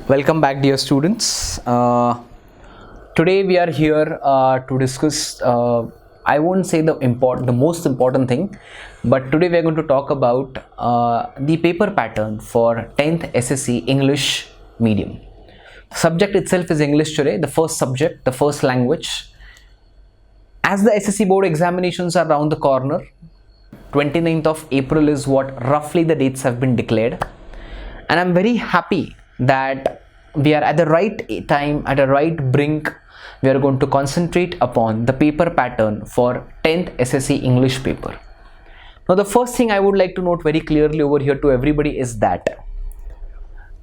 Welcome back, dear students. Today we are here to discuss, I won't say the most important thing, but today we are going to talk about the paper pattern for 10th SSC English medium. The subject itself is English today, the first subject, the first language. As the SSC board examinations are around the corner, 29th of April is what roughly the dates have been declared, and I'm very happy that we are at the right time, at the right brink. We are going to concentrate upon the paper pattern for 10th SSC English paper. Now, the first thing I would like to note very clearly over here to everybody is that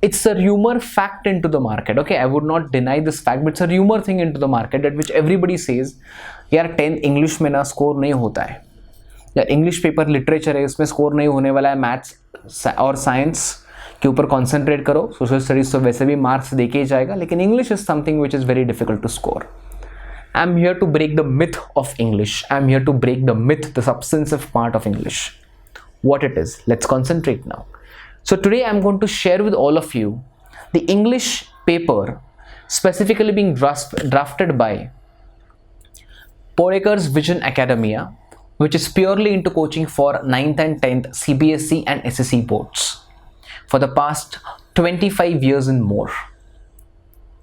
it's a rumor fact into the market. Okay, I would not deny this fact, but it's a rumor thing into the market at which everybody says, यार 10 English में ना score नहीं होता है, या English paper literature है इसमें score नहीं होने वाला है, maths और science के ऊपर कॉन्सेंट्रेट करो, सोशल स्टडीज तो वैसे भी मार्क्स देके ही जाएगा, लेकिन English is something which is very difficult to score. I am here to break the myth of English. I am here to break the myth, the substantive part of English. What it is, let's concentrate now. So today I'm going to share with all of you the English paper specifically being drafted by Podaker's Vision Academia, which is purely into coaching for 9th and 10th CBSE and SSC boards for the past 25 years and more,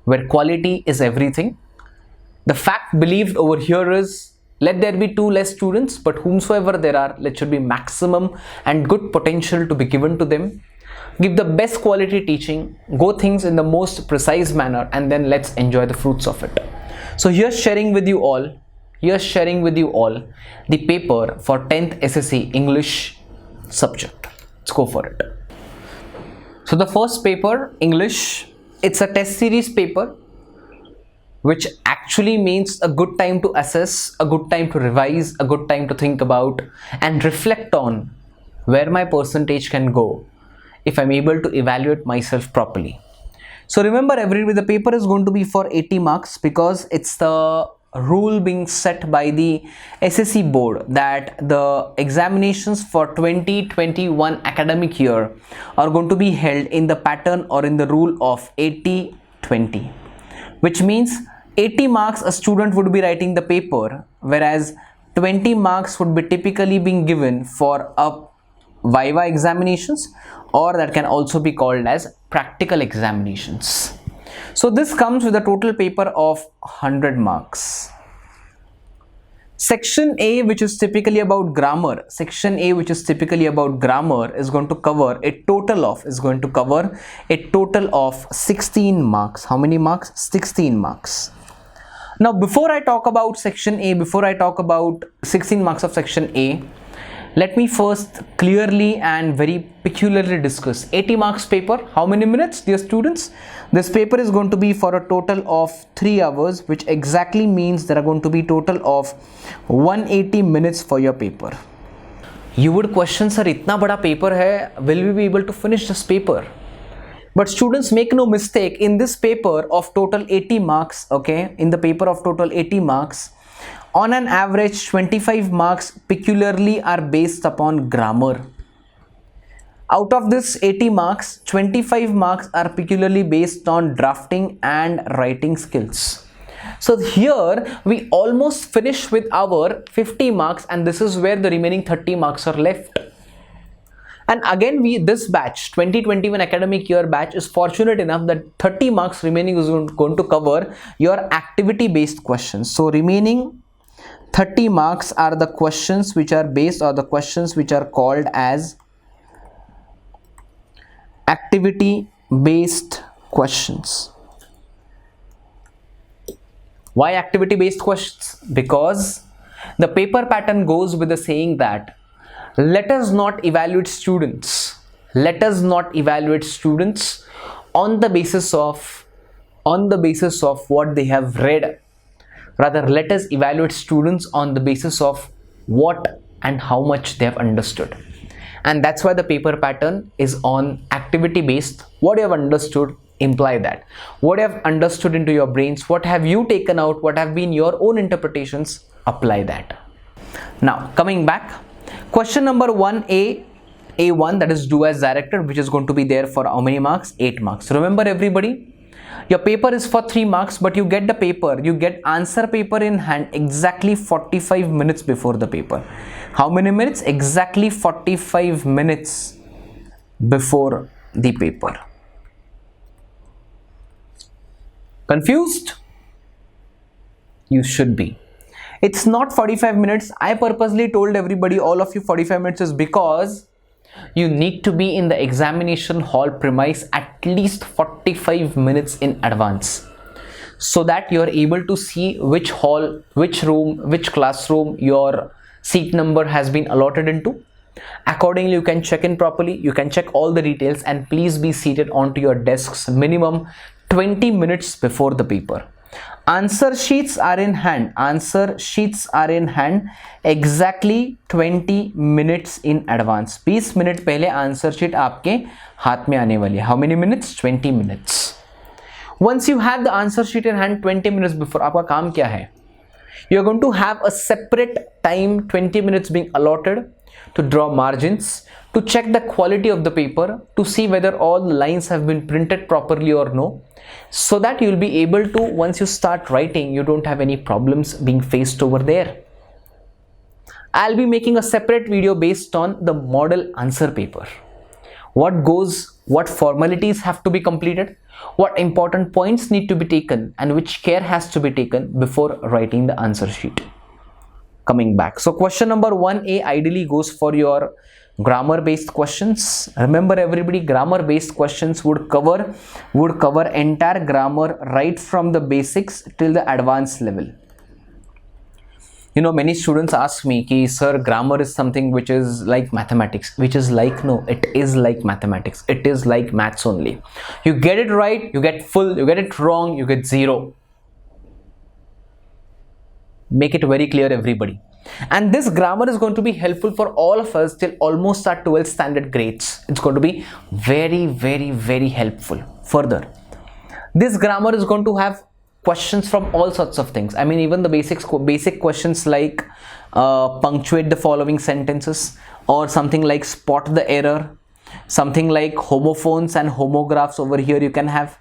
where quality is everything. The fact believed over here is, let there be 2 less students, but whomsoever there are, let should be maximum and good potential to be given to them. Give the best quality teaching, go things in the most precise manner, and then let's enjoy the fruits of it. So here's sharing with you all the paper for 10th SSC English subject. Let's go for it. So the first paper, English, it's a test series paper, which actually means a good time to assess, a good time to revise, a good time to think about and reflect on where my percentage can go if I'm able to evaluate myself properly. So remember, everybody, the paper is going to be for 80 marks because it's the rule being set by the SSC board that the examinations for 2021 academic year are going to be held in the pattern or in the rule of 80-20, which means 80 marks a student would be writing the paper, whereas 20 marks would be typically being given for a viva examinations, or that can also be called as practical examinations. So this comes with a total paper of 100 marks. Section A, which is typically about grammar, is going to cover a total of 16 marks. How many marks? 16 marks. Now, before I talk about section A, before I talk about 16 marks of section A, let me first clearly and very peculiarly discuss 80 marks paper. How many minutes, dear students? This paper is going to be for a total of 3 hours, which exactly means there are going to be total of 180 minutes for your paper. You would question, sir, itna bada paper hai, will we be able to finish this paper? But students, make no mistake, in this paper of total 80 marks, okay, in the paper of total 80 marks, on an average 25 marks peculiarly are based upon grammar. Out of this 80 marks, 25 marks are peculiarly based on drafting and writing skills. So here we almost finish with our 50 marks, and this is where the remaining 30 marks are left. And again, this batch, 2021 academic year batch, is fortunate enough that 30 marks remaining is going to cover your activity based questions. So remaining 30 marks are the questions which are based, or the questions which are called as activity based questions. Why activity based questions? Because the paper pattern goes with the saying that let us not evaluate students on the basis of what they have read. Rather, let us evaluate students on the basis of what and how much they have understood. And that's why the paper pattern is on activity based. What you have understood, imply that. What you have understood into your brains, what have you taken out, what have been your own interpretations, apply that. Now, coming back, question number 1A A1, that is do as directed, which is going to be there for how many marks? 8 marks. Remember everybody, your paper is for 3 marks, but you get the paper, you get answer paper in hand exactly 45 minutes before the paper. How many minutes? Exactly 45 minutes before the paper. Confused? You should be. It's not 45 minutes. I purposely told everybody, all of you, 45 minutes is because you need to be in the examination hall premise at least 45 minutes in advance, so that you are able to see which hall, which room, which classroom your seat number has been allotted into. Accordingly, you can check in properly, you can check all the details, and please be seated onto your desks minimum 20 minutes before the paper. Answer sheets are in hand. Answer sheets are in hand exactly 20 minutes in advance. 20 minute पहले answer sheet आपके हाथ में आने वाली है. How many minutes? 20 minutes. Once you have the answer sheet in hand 20 minutes before, आपका काम क्या है? You are going to have a separate time, 20 minutes being allotted to draw margins, to check the quality of the paper, to see whether all the lines have been printed properly or no, so that you will be able to, once you start writing, you don't have any problems being faced over there. I'll be making a separate video based on the model answer paper. What goes, what formalities have to be completed, what important points need to be taken, and which care has to be taken before writing the answer sheet. Coming back, so question number 1A ideally goes for your grammar based questions. Remember everybody, grammar based questions would cover entire grammar right from the basics till the advanced level. You know, many students ask me ki sir, grammar is something which is like mathematics, which is like, no, it is like mathematics, it is like maths only. You get it right, you get full, you get it wrong, you get 0. Make it very clear everybody. And this grammar is going to be helpful for all of us till almost our 12th standard grades. It's going to be very, very, very helpful. Further, this grammar is going to have questions from all sorts of things. I mean, even the basic questions like punctuate the following sentences, or something like spot the error, something like homophones and homographs over here you can have.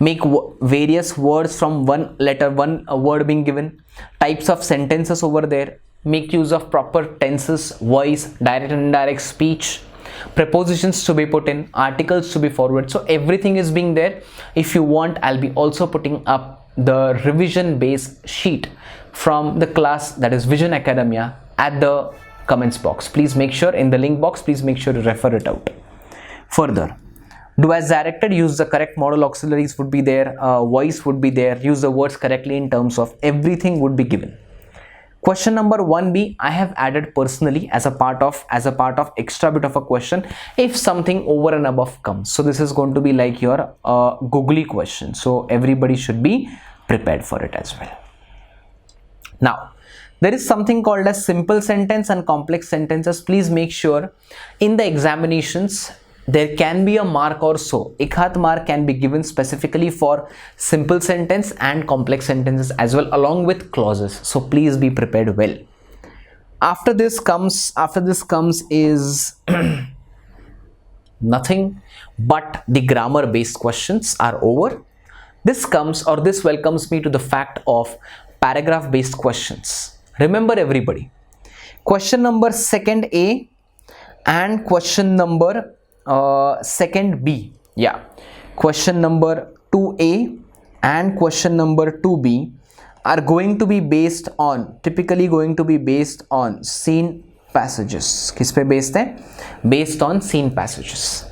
Make various words from one letter, one word being given, types of sentences over there. Make use of proper tenses, voice, direct and indirect speech, prepositions to be put in, articles to be forwarded. So everything is being there. If you want, I'll be also putting up the revision based sheet from the class, that is Vision Academia, at the comments box. Please make sure, in the link box, please make sure to refer it out. Further, do as directed, use the correct model auxiliaries would be there, voice would be there, use the words correctly in terms of, everything would be given. Question number 1B, I have added personally as a part of extra bit of a question if something over and above comes. So this is going to be like your googly question. So everybody should be prepared for it as well. Now, there is something called as simple sentence and complex sentences. Please make sure in the examinations there can be a mark or so. एक हाथ mark can be given specifically for simple sentence and complex sentences as well, along with clauses. So please be prepared well. After this comes is nothing but the grammar based questions are over. This welcomes me to the fact of paragraph based questions. Remember everybody, question number 2nd A and question number 2nd B, yeah, question number 2A and question number 2B are going to be based on, typically going to be based on scene passages. किस पे based है? Based on scene passages.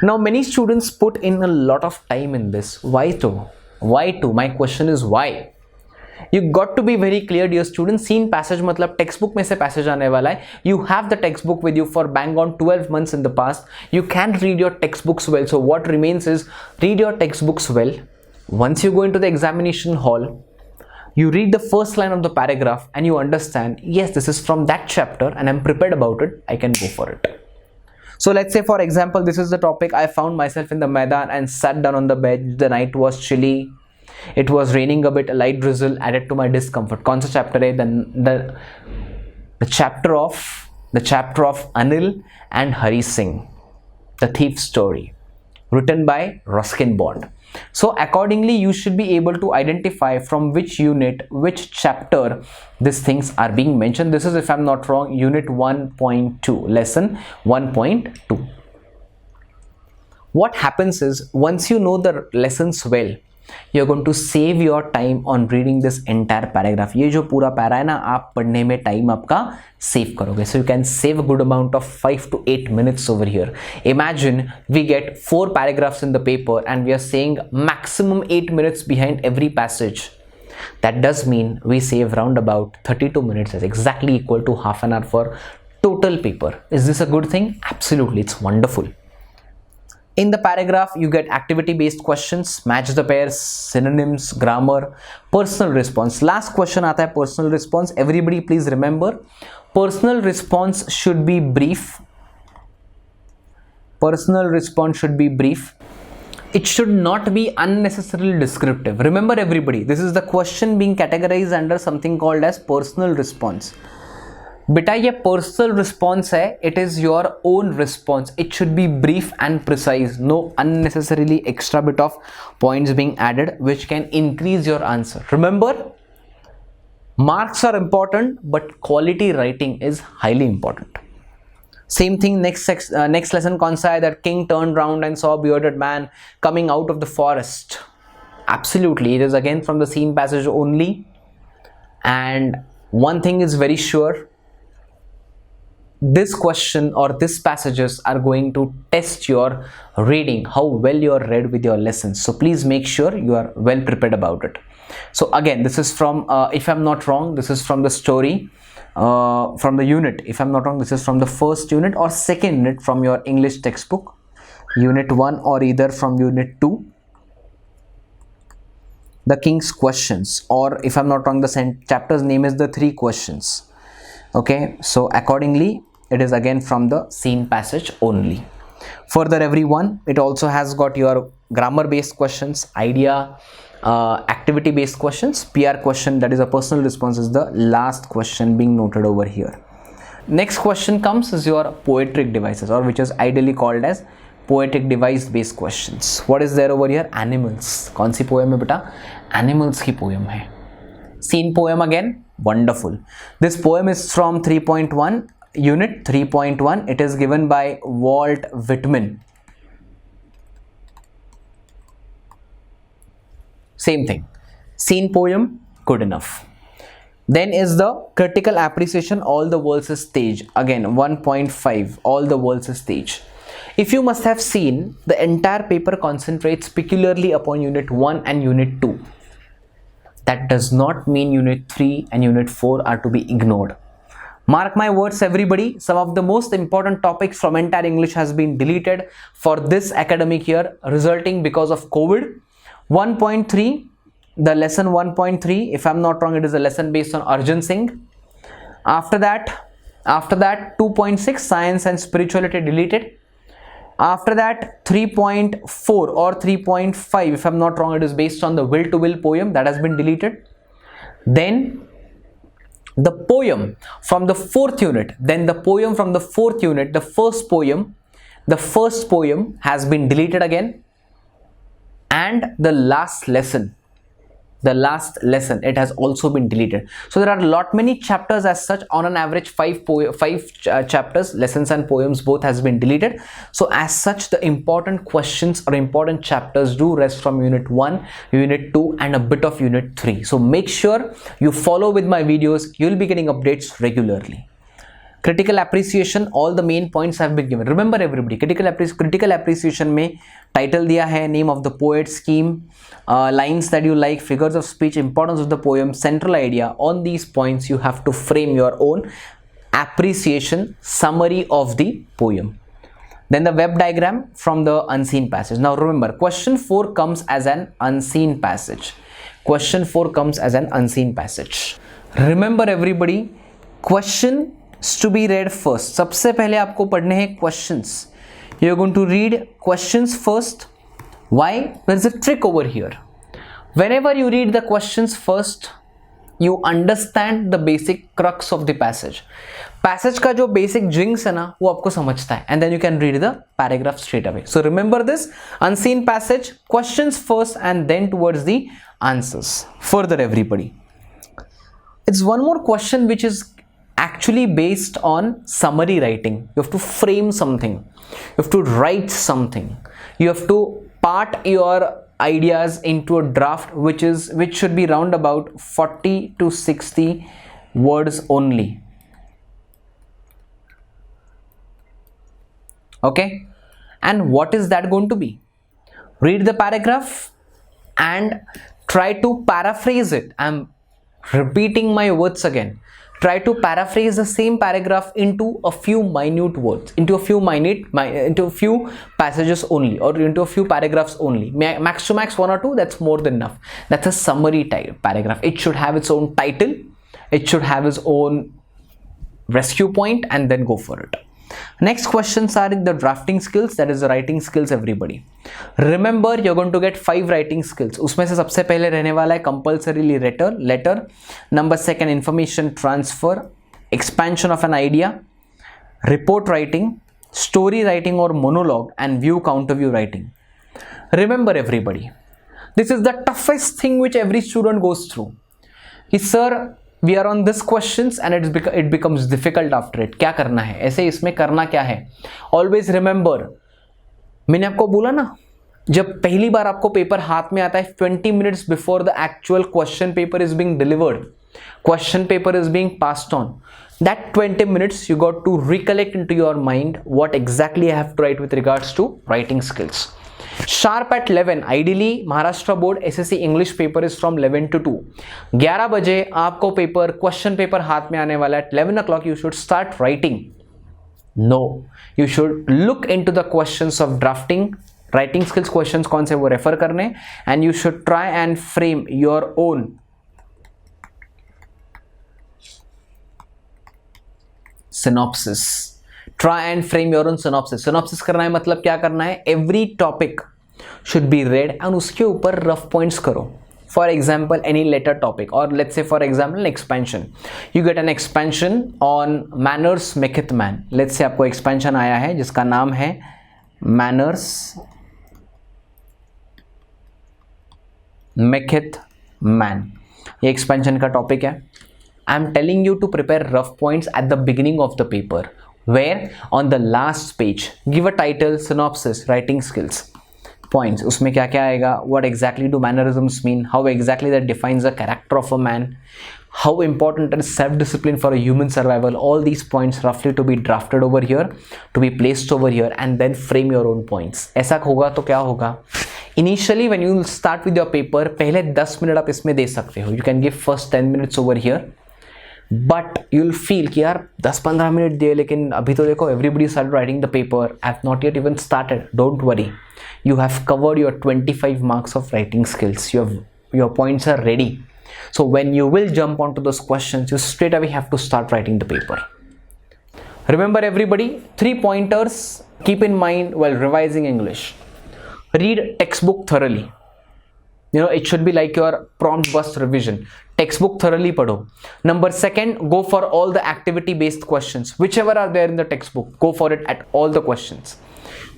Now many students put in a lot of time in this. Why to? My question is why? You got to be very clear, dear students. Scene passage मतलब textbook में से passage आने वाला है. You have the textbook with you for bang on 12 months in the past. You can read your textbooks well. So what remains is read your textbooks well. Once you go into the examination hall, you read the first line of the paragraph and you understand, yes, this is from that chapter and I'm prepared about it. I can go for it. So let's say, for example, this is the topic. I found myself in the Maidan and sat down on the bed. The night was chilly. It was raining a bit, a light drizzle added to my discomfort. कौन सा chapter है? The chapter of the chapter of Anil and Hari Singh, The Thief Story, written by Ruskin Bond. So accordingly, you should be able to identify from which unit, which chapter these things are being mentioned. This is, if I'm not wrong, unit 1.2, lesson 1.2. What happens is, once you know the lessons well, you're going to save your time on reading this entire paragraph. ये जो पूरा para है ना, आप पढ़ने में time आपका save करोगे. So you can save a good amount of 5 to 8 minutes over here. Imagine we get 4 paragraphs in the paper and we are saying maximum 8 minutes behind every passage. That does mean we save round about 32 minutes, is exactly equal to half an hour for total paper. Is this a good thing? Absolutely, it's wonderful. In the paragraph, you get activity-based questions, match the pairs, synonyms, grammar, personal response. Last question आता है personal response. Everybody please remember, personal response should be brief. Personal response should be brief. It should not be unnecessarily descriptive. Remember everybody, this is the question being categorized under something called as personal response. बेटा ये personal response है, it is your own response. It should be brief and precise, no unnecessarily extra bit of points being added which can increase your answer. Remember, marks are important, but quality writing is highly important. Same thing, next lesson कौन सा है? That king turned round and saw a bearded man coming out of the forest. Absolutely, it is again from the scene passage only. And one thing is very sure, this question or this passages are going to test your reading, how well you are read with your lessons. So please make sure you are well prepared about it. So again, this is from, if I'm not wrong, this is from the story, from the unit. If I'm not wrong, this is from the first unit or second unit from your English textbook, unit 1 or either from unit 2. The King's Questions, or if I'm not wrong, the chapter's name is the 3 questions. Okay, so accordingly, it is again from the scene passage only. Further everyone, it also has got your grammar based questions, idea, activity based questions. PR question, that is a personal response, is the last question being noted over here. Next question comes is your poetic devices, or which is ideally called as poetic device based questions. What is there over here? Animals. कौन सी poem है बेटा? Animals की poem है. Scene poem again, wonderful. This poem is from 3.1, unit 3.1. It is given by Walt Whitman. Same thing, scene poem, good enough. Then is the critical appreciation, all the world's a stage. Again 1.5, all the world's a stage. If you must have seen, the entire paper concentrates peculiarly upon unit 1 and unit 2. That does not mean unit 3 and unit 4 are to be ignored. Mark my words everybody, some of the most important topics from entire English has been deleted for this academic year, resulting because of COVID. 1.3, the lesson 1.3, if I'm not wrong, it is a lesson based on Arjun Singh. After that 2.6, science and spirituality, deleted. After that 3.4 or 3.5, if I'm not wrong, it is based on the will to will poem, that has been deleted. Then the poem from the 4th unit, the first poem has been deleted again. And the last lesson, it has also been deleted. So there are many chapters as such. On an average 5 chapters, lessons and poems both has been deleted. So as such, the important questions or important chapters do rest from unit 1, unit 2 and a bit of unit 3. So make sure you follow with my videos. You will be getting updates regularly. Critical appreciation, all the main points have been given. Remember everybody, critical appreciation में title दिया है, name of the poet, scheme, lines that you like, figures of speech, importance of the poem, central idea. On these points you have to frame your own appreciation summary of the poem. Then the web diagram from the unseen passage. Now remember, question 4 comes as an unseen passage. Remember everybody, question to be read first. सबसे पहले आपको पढ़ने हैं questions. You are going to read questions first. Why? There is a trick over here. Whenever you read the questions first, you understand the basic crux of the passage. Passage का जो basic jinx है ना वो आपको समझता है, and then you can read the paragraph straight away. So remember this unseen passage, questions first and then towards the answers. Further everybody, it's one more question which is actually based on summary writing. You have to frame something, you have to write something, you have to part your ideas into a draft which should be round about 40 to 60 words only. Okay, and what is that going to be? Read the paragraph and try to paraphrase it. I'm repeating my words again. Try to paraphrase the same paragraph into a few minute words, into a few passages only, or into a few paragraphs only. Max to max 1 or 2, that's more than enough. That's a summary type paragraph. It should have its own title, it should have its own rescue point, and then go for it. Next questions are in the drafting skills, that is the writing skills everybody. Remember, you're going to get 5 writing skills. उसमें से सबसे पहले रहने वाला है compulsorily letter. Number 2, information transfer, expansion of an idea, report writing, story writing or monologue, and view counter view writing. Remember everybody, this is the toughest thing which every student goes through. Sir, we are on this questions and it becomes difficult after it. क्या करना है ऐसे, इसमें करना क्या है? Always remember, मैंने आपको बोला ना, जब पहली बार आपको पेपर हाथ में आता है 20 minutes before the actual question paper is being delivered, question paper is being passed on, that 20 minutes you got to recollect into your mind what exactly I have to write with regards to writing skills. Sharp at 11, ideally Maharashtra board SSC English paper is from 11 to 2. 11 बजे आपको paper, question paper हाथ में आने वाला है. 11 o'clock you should start writing. No, you should look into the questions of drafting, writing skills questions कौन से वो रेफर करने, and you should try and frame your own synopsis. Try and frame your own synopsis. Synopsis करना है मतलब क्या करना है? Every topic should be read and उसके ऊपर rough points करो. For example, any letter topic, or let's say for example an expansion. You get an expansion on manners maketh man. Let's say आपको expansion आया है जिसका नाम है manners maketh man. ये expansion का topic है. I'm telling you to prepare rough points at the beginning of the paper, where on the last page give a title, synopsis, writing skills, points. उसमें क्या क्या आएगा? What exactly do mannerisms mean? How exactly that defines the character of a man? How important is self-discipline for a human survival? All these points roughly to be drafted over here, to be placed over here, and then frame your own points. ऐसा होगा तो क्या होगा? Initially when you start with your paper, पहले 10 minute आप इसमें दे सकते हो. You can give first 10 minutes over here. But you'll feel कि यार 10-15 मिनट दिए, लेकिन अभी तो देखो everybody started writing the paper, I have not yet even started. Don't worry, you have covered your 25 marks of writing skills. Your points are ready. So when you will jump onto those questions, you straight away have to start writing the paper. Remember everybody, 3 pointers keep in mind while revising English. Read textbook thoroughly. You know, it should be like your prompt bust revision. Textbook thoroughly padho. Number 2, go for all the activity based questions, whichever are there in the textbook. Go for it at all the questions.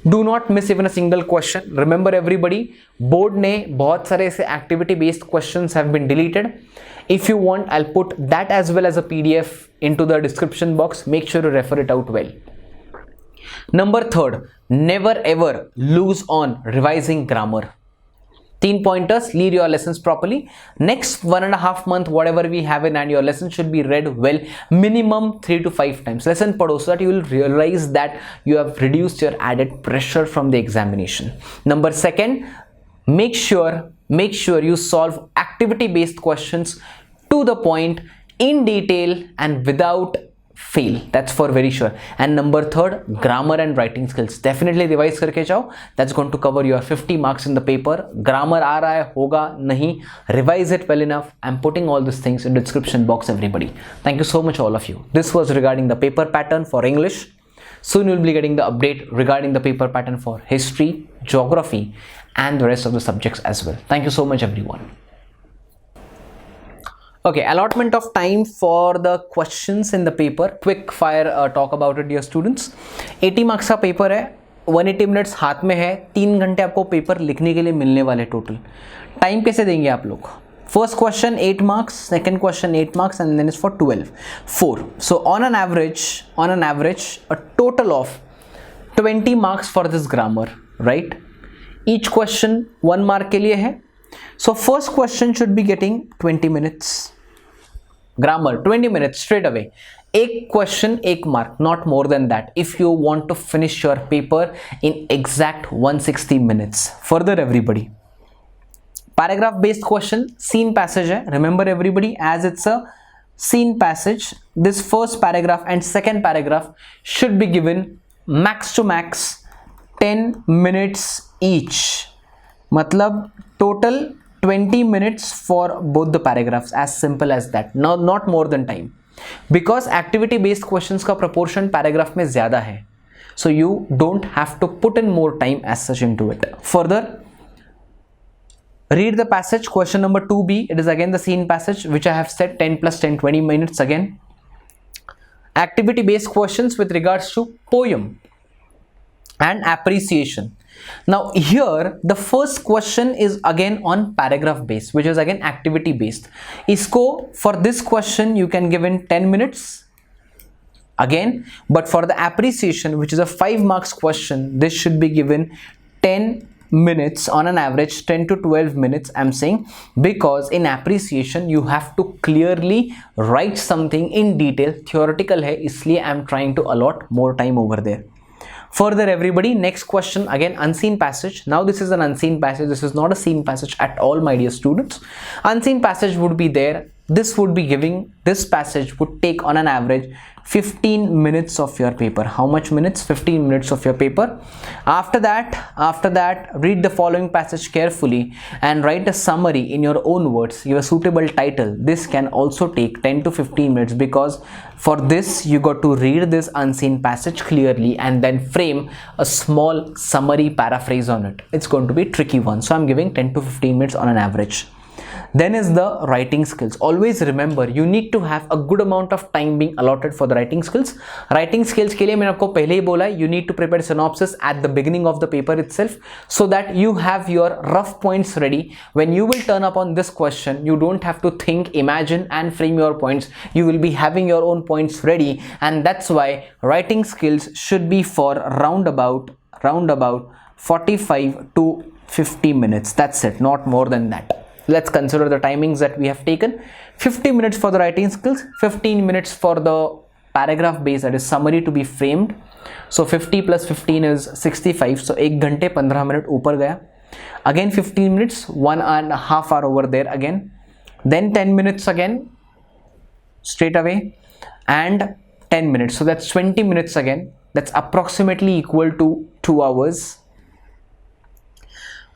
Do not miss even a single question. Remember everybody, board ने बहुत सारे ऐसे activity based questions have been deleted. If you want, I'll put that as well as a PDF into the description box. Make sure to refer it out well. Number 3, never ever lose on revising grammar. 3 pointers, lead your lessons properly. Next 1.5 month, whatever we have in hand, your lesson should be read well, minimum 3 to 5 times. Lesson padho so that you will realize that you have reduced your added pressure from the examination. Number 2, make sure you solve activity based questions to the point, in detail and without fail. That's for very sure. And number 3, grammar and writing skills. Definitely revise करके जाओ. That's going to cover your 50 marks in the paper. Grammar आ रहा है, होगा नहीं, revise it well enough. I'm putting all these things in the description box everybody. Thank you so much all of you. This was regarding the paper pattern for English. Soon you'll be getting the update regarding the paper pattern for history, geography and the rest of the subjects as well. Thank you so much everyone. Okay, allotment of time for the questions in the paper. Quick fire talk about it, dear students. 80 marks का paper है, 180 minutes हाथ में है, 3 घंटे आपको paper लिखने के लिए मिलने वाले टोटल. टाइम कैसे देंगे आप लोग? First question 8 marks, second question 8 marks, and then it's for 12. 4. So on an average, a total of 20 marks for this grammar, right? Each question 1 mark के लिए है. So first question should be getting 20 minutes. Grammar 20 minutes straight away. एक question 1 mark, not more than that. If you want to finish your paper in exact 160 minutes. Further everybody. Paragraph based question, scene passage hai. Remember everybody, as it's a scene passage, this first paragraph and second paragraph should be given max to max 10 minutes each. Matlab total 20 minutes for both the paragraphs, as simple as that. Now not more than time, because activity based questions का proportion paragraph में ज़्यादा है, so you don't have to put in more time as such into it. Further, read the passage. Question number 2b, it is again the scene passage, which I have said 10 plus 10, 20 minutes again. Activity based questions with regards to poem and appreciation. Now here the first question is again on paragraph based, which is again activity based. Isko, for this question you can give in 10 minutes again, but for the appreciation, which is a 5 marks question, this should be given 10 minutes on an average, 10 to 12 minutes I'm saying, because in appreciation you have to clearly write something in detail. Theoretical hai, isliye I'm trying to allot more time over there. Further everybody, next question again unseen passage. Now this is an unseen passage, this is not a seen passage at all, my dear students. Unseen passage would be there. This would be giving, this passage would take on an average 15 minutes of your paper. How much minutes? 15 minutes of your paper. After that, read the following passage carefully and write a summary in your own words. Give a suitable title. This can also take 10 to 15 minutes, because for this you got to read this unseen passage clearly and then frame a small summary paraphrase on it. It's going to be a tricky one, so I'm giving 10 to 15 minutes on an average. Then is the writing skills. Always remember, you need to have a good amount of time being allotted for the writing skills. Writing skills के लिए मैंने आपको पहले ही बोला है, you need to prepare synopsis at the beginning of the paper itself, so that you have your rough points ready. When you will turn up on this question, you don't have to think, imagine and frame your points. You will be having your own points ready, and that's why writing skills should be for roundabout 45 to 50 minutes. That's it, not more than that. Let's consider the timings that we have taken. 50 minutes for the writing skills, 15 minutes for the paragraph base, that is summary to be framed. So 50 plus 15 is 65. So 1 घंटे 15 minute ऊपर गया. Again 15 minutes, 1.5 hours over there again. Then 10 minutes again, straight away, and 10 minutes. So that's 20 minutes again. That's approximately equal to 2 hours.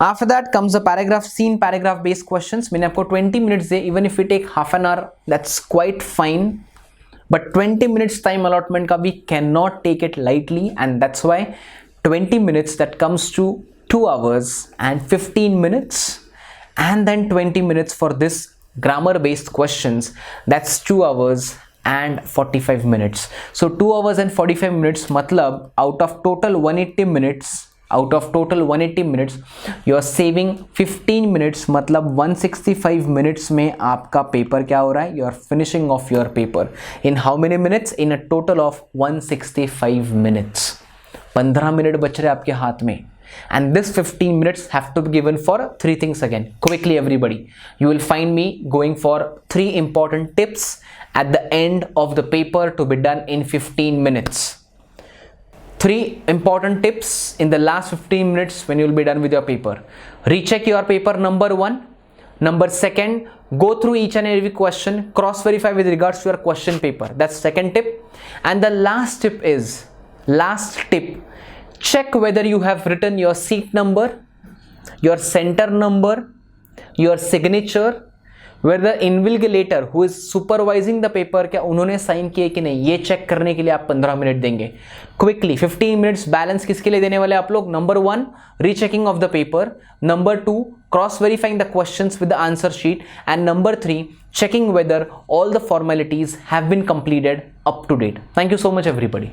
After that comes the paragraph scene, paragraph based questions. मैंने आपको 20 minutes they, even if we take half an hour, that's quite fine. But 20 minutes time allotment का we cannot take it lightly, and that's why 20 minutes that comes to 2 hours and 15 minutes, and then 20 minutes for this grammar based questions, that's 2 hours and 45 minutes. So 2 hours and 45 minutes matlab out of total 180 minutes you are saving 15 minutes, मतलब 165 minutes में आपका paper क्या हो रहा है? You are finishing off your paper in how many minutes? In a total of 165 minutes. 15 minute बच रहे आपके हाथ में, and this 15 minutes have to be given for 3 things again. Quickly everybody, you will find me going for 3 important tips at the end of the paper to be done in 15 minutes. 3 important tips in the last 15 minutes when you will be done with your paper. Recheck your paper, number 1. Number 2, go through each and every question, cross verify with regards to your question paper. That's second tip. And the last tip is, check whether you have written your seat number, your center number, your signature, where the invigilator who is supervising the paper, क्या उन्होंने sign किए कि नहीं, ये check करने के लिए आप 15 मिनट देंगे. क्विकली 15 मिनट्स बैलेंस किसके लिए देने वाले आप लोग? Number 1 rechecking of the paper, number 2 cross verifying the questions with the answer sheet, and number 3 checking whether all the formalities have been completed up to date. Thank you so much everybody.